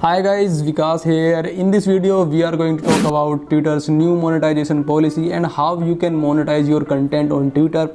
Hi guys, Vikas here. In this video, we are going to talk about Twitter's new monetization policy and how you can monetize your content on Twitter.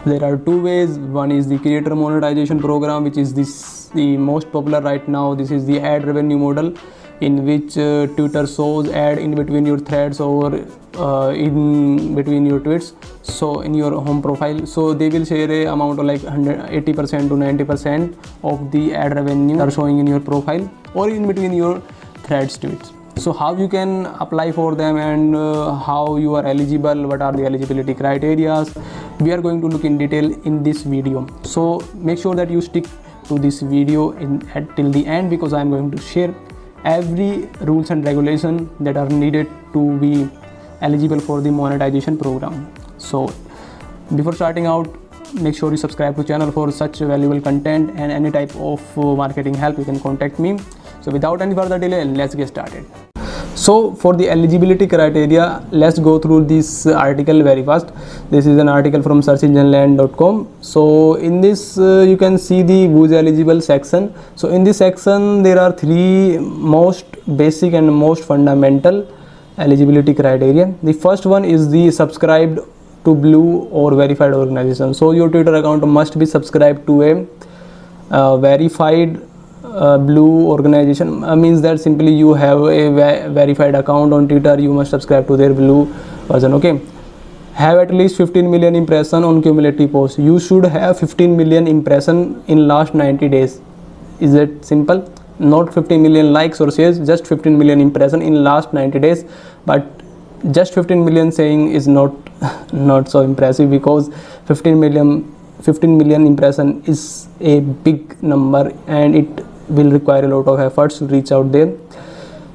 There are two ways. One is the creator monetization program, which is the most popular right now. This is the ad revenue model in which Twitter shows ad in between your threads or in between your tweets, so in your home profile. So they will share a amount of like 80% to 90% of the ad revenue are showing in your profile or in between your threads tweets. So how you can apply for them and how you are eligible, what are the eligibility criteria, we are going to look in detail in this video. So make sure that you stick to this video till the end, because I am going to share every rules and regulation that are needed to be eligible for the monetization program. So before starting out, make sure you subscribe to channel for such valuable content, and any type of marketing help you can contact me. So without any further delay, let's get started. So for the eligibility criteria, let's go through this article very fast. This is an article from searchengineland.com. So in this you can see the who's eligible section. So in this section there are three most basic and most fundamental eligibility criteria. The first one is the subscribed to blue or verified organization. So your Twitter account must be subscribed to a verified blue organization. Means that simply you have a verified account on Twitter, you must subscribe to their blue version. Okay, have at least 15 million impression on cumulative posts. You should have 15 million impression in last 90 days. Is it simple? Not 15 million likes or shares, just 15 million impression in last 90 days. But just 15 million saying is not so impressive, because 15 million impression is a big number and it will require a lot of efforts to reach out there.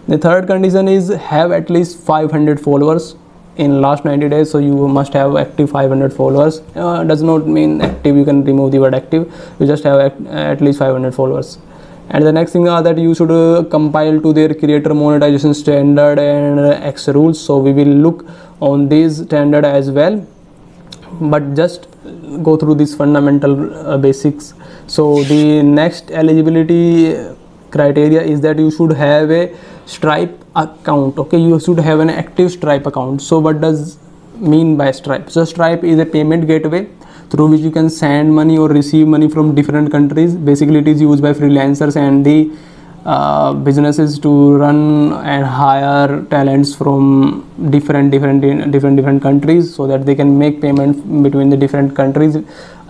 The third condition is have at least 500 followers in last 90 days. So you must have active 500 followers. Does not mean active, you can remove the word active, you just have at least 500 followers. And the next thing are that you should compile to their creator monetization standard and X rules. So we will look on this standard as well, but just go through these fundamental basics. So the next eligibility criteria is that you should have a Stripe account. Okay, you should have an active Stripe account. So what does mean by Stripe? So Stripe is a payment gateway through which you can send money or receive money from different countries. Basically it is used by freelancers and the businesses to run and hire talents from different countries, so that they can make payments between the different countries.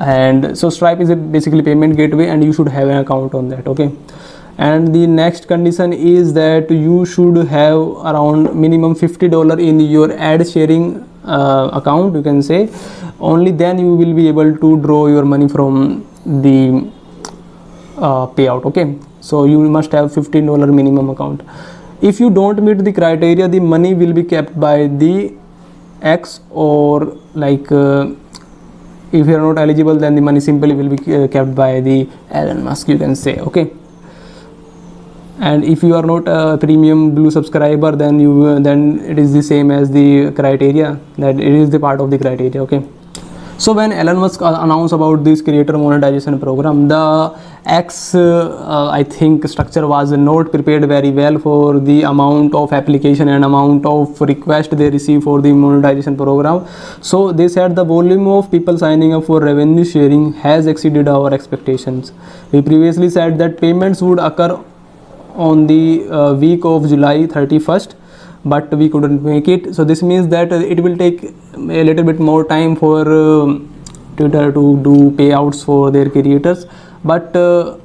And so Stripe is a basically payment gateway, and you should have an account on that. Okay, and the next condition is that you should have around minimum $50 in your ad sharing account, you can say. Only then you will be able to draw your money from the payout. Okay, so you must have $15 minimum account. If you don't meet the criteria, the money will be kept by the X, or like if you are not eligible, then the money simply will be kept by the Elon Musk, you can say. Okay, and if you are not a premium blue subscriber, then it is the same as the criteria, that it is the part of the criteria. Okay, so when Elon Musk announced about this creator monetization program, the X I think structure was not prepared very well for the amount of application and amount of request they receive for the monetization program. So they said the volume of people signing up for revenue sharing has exceeded our expectations. We previously said that payments would occur on the week of July 31st, but we couldn't make it. So this means that it will take a little bit more time for Twitter to do payouts for their creators. But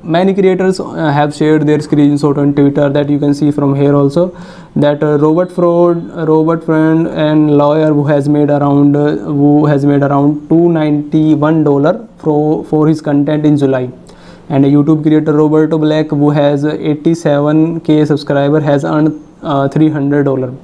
many creators have shared their screenshot on Twitter, that you can see from here also, that Robert Friend and lawyer who has made around $291 for his content in July. And a YouTube creator Roberto Black, who has 87k subscriber, has earned $300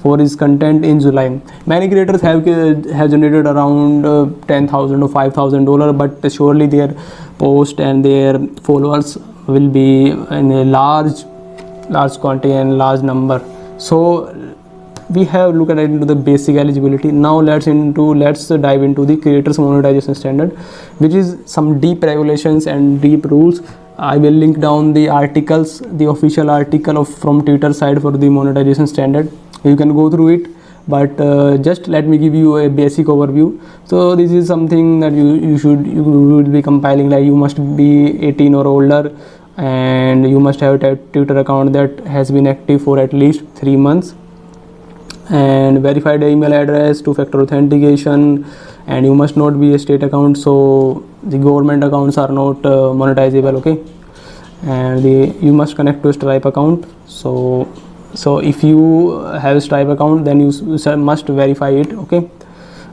for his content in July. Many creators have generated around $10,000 or $5,000, but surely their post and their followers will be in a large quantity and large number. So we have looked into the basic eligibility. Now let's dive into the creators monetization standard, which is some deep regulations and deep rules I will link down the articles, the official article of from Twitter side for the monetization standard. You can go through it, but just let me give you a basic overview. So this is something that you would be compiling, like you must be 18 or older, and you must have a Twitter account that has been active for at least 3 months, and verified email address, two-factor authentication, and you must not be a state account, so the government accounts are not monetizable, okay. And you must connect to a Stripe account. So if you have a Stripe account, then you must verify it, okay.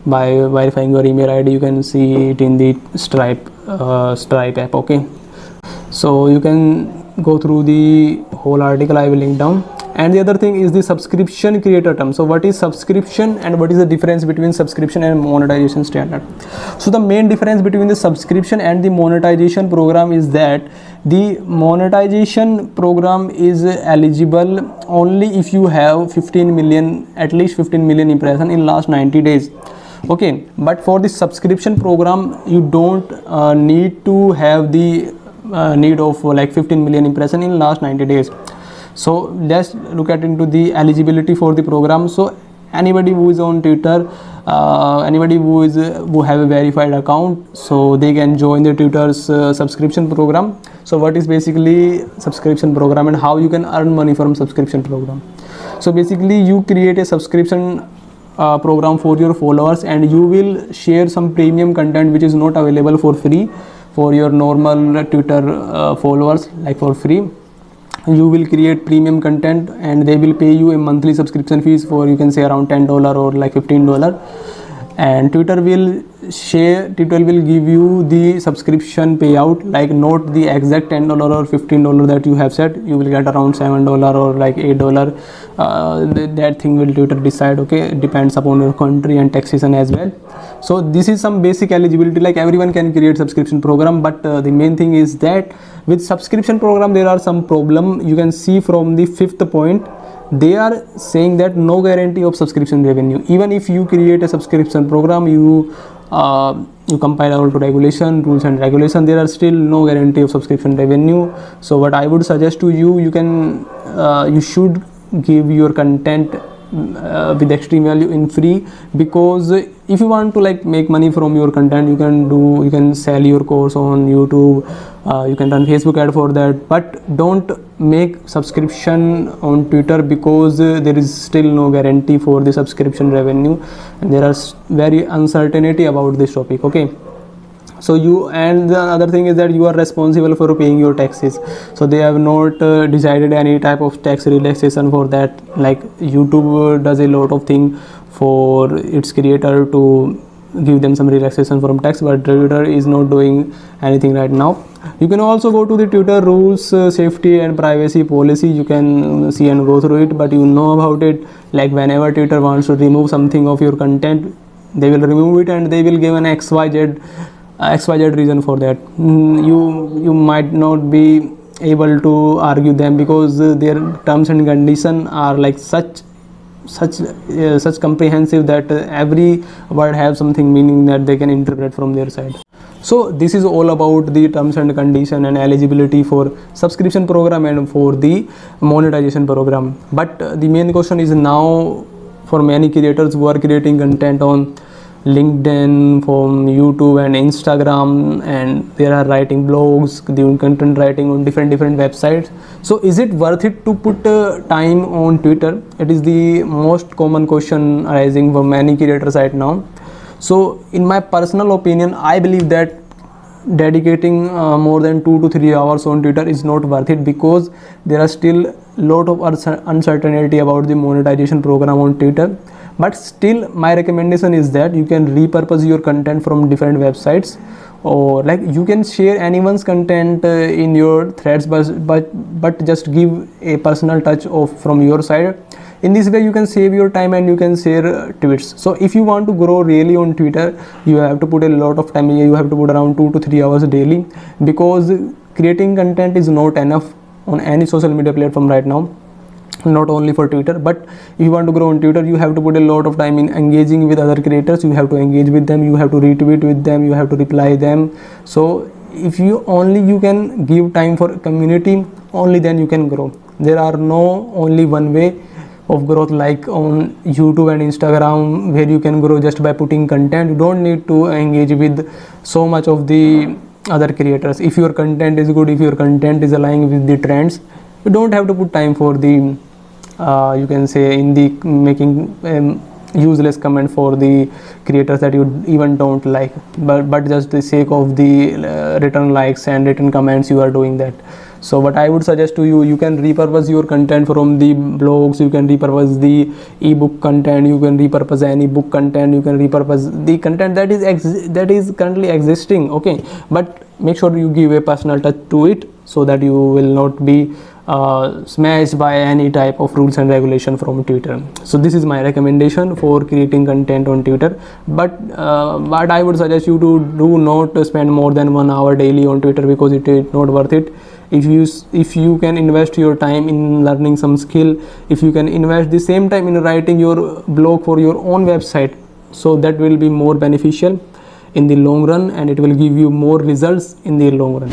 By verifying your email ID, you can see it in the Stripe app, okay. So you can go through the whole article, I will link down. And the other thing is the subscription creator term. So what is subscription and what is the difference between subscription and monetization standard? So the main difference between the subscription and the monetization program is that the monetization program is eligible only if you have 15 million, at least 15 million impression in last 90 days, okay. But for the subscription program, you don't need to have the need of like 15 million impression in last 90 days. So let's look at into the eligibility for the program. So anybody who is on Twitter, anybody who have a verified account, so they can join the Twitter's subscription program. So what is basically subscription program and how you can earn money from subscription program? So basically you create a subscription program for your followers, and you will share some premium content which is not available for free for your normal Twitter followers, like for free. You will create premium content and they will pay you a monthly subscription fees for, you can say, around $10 or like $15, and Twitter will give you the subscription payout, like not the exact $10 or $15 that you have said. You will get around $7 or like $8. That thing will Twitter decide, okay. It depends upon your country and taxation as well. So this is some basic eligibility, like everyone can create subscription program, but the main thing is that with subscription program there are some problem. You can see from the 5th point, they are saying that no guarantee of subscription revenue. Even if you create a subscription program, you compile all to regulation, rules and regulation, there are still no guarantee of subscription revenue. So what I would suggest to you, you should give your content with extreme value in free, because if you want to like make money from your content, you can sell your course on YouTube, you can run Facebook ad for that, but don't make subscription on Twitter, because there is still no guarantee for the subscription revenue, and there are very uncertainty about this topic, okay. So and the other thing is that you are responsible for paying your taxes. So they have not decided any type of tax relaxation for that. Like YouTube does a lot of thing for its creator to give them some relaxation from tax, but Twitter is not doing anything right now. You can also go to the Twitter rules, safety and privacy policy. You can see and go through it, but you know about it. Like whenever Twitter wants to remove something of your content, they will remove it and they will give an XYZ reason for that. You might not be able to argue them, because their terms and conditions are like such comprehensive that every word have something meaning that they can interpret from their side. So this is all about the terms and condition and eligibility for subscription program and for the monetization program. But the main question is now, for many creators who are creating content on LinkedIn, from YouTube and Instagram, and they are writing blogs, doing content writing on different websites. So is it worth it to put time on Twitter? It is the most common question arising for many creators right now. So in my personal opinion, I believe that dedicating more than 2 to 3 hours on Twitter is not worth it, because there are still lot of uncertainty about the monetization program on Twitter. But still, my recommendation is that you can repurpose your content from different websites, or like you can share anyone's content in your threads, but just give a personal touch from your side. In this way you can save your time and you can share tweets. So if you want to grow really on Twitter, you have to put a lot of time. You have to put around 2 to 3 hours daily, because creating content is not enough on any social media platform right now, not only for Twitter. But if you want to grow on Twitter, you have to put a lot of time in engaging with other creators. You have to engage with them, you have to retweet with them, you have to reply them. So if you can give time for community, only then you can grow. There are no only one way of growth like on YouTube and Instagram, where you can grow just by putting content. You don't need to engage with so much of the other creators. If your content is good, if your content is aligning with the trends, you don't have to put time for the you can say in the making useless comment for the creators that you even don't like, but just the sake of the written likes and written comments you are doing that. So what I would suggest to you, you can repurpose your content from the blogs, you can repurpose the ebook content, you can repurpose any book content, you can repurpose the content that is currently existing, okay, but make sure you give a personal touch to it, so that you will not be smashed by any type of rules and regulation from Twitter. So this is my recommendation for creating content on Twitter. But what I would suggest you to do not spend more than 1 hour daily on Twitter, because it is not worth it. If you can invest your time in learning some skill, if you can invest the same time in writing your blog for your own website, so that will be more beneficial in the long run, and it will give you more results in the long run.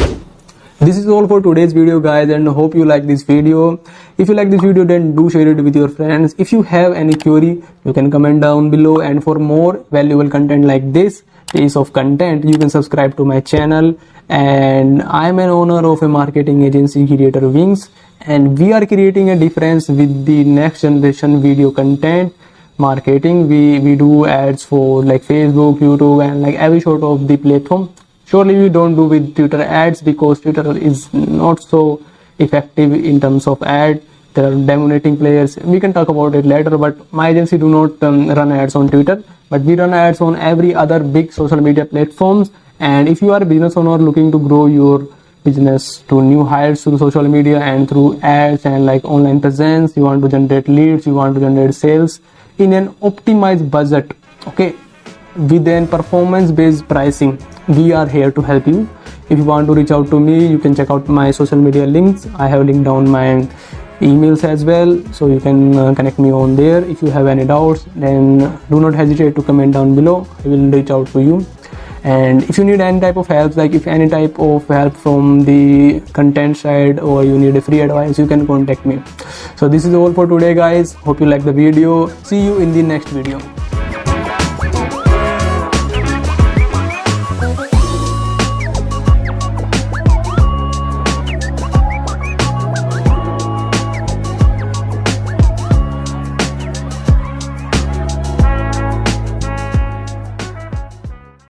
This is all for today's video, guys, and hope you like this video. If you like this video, then do share it with your friends. If you have any query, you can comment down below, and for more valuable content like this piece of content, you can subscribe to my channel. And I am an owner of a marketing agency, Creator Wings, and we are creating a difference with the next generation video content marketing. We do ads for like Facebook, YouTube, and like every sort of the platform. Surely we don't do with Twitter ads, because Twitter is not so effective in terms of ad. There are dominating players. We can talk about it later, but my agency do not run ads on Twitter, but we run ads on every other big social media platforms. And if you are a business owner looking to grow your business to new heights through social media and through ads and like online presence, you want to generate leads, you want to generate sales in an optimized budget, okay, with an performance based pricing, we are here to help you. If you want to reach out to me, you can check out my social media links. I have linked down my emails as well, so you can connect me on there. If you have any doubts, then do not hesitate to comment down below. I will reach out to you. And if you need any type of help, like if any type of help from the content side, or you need a free advice, you can contact me. So this is all for today, guys. Hope you like the video. See you in the next video.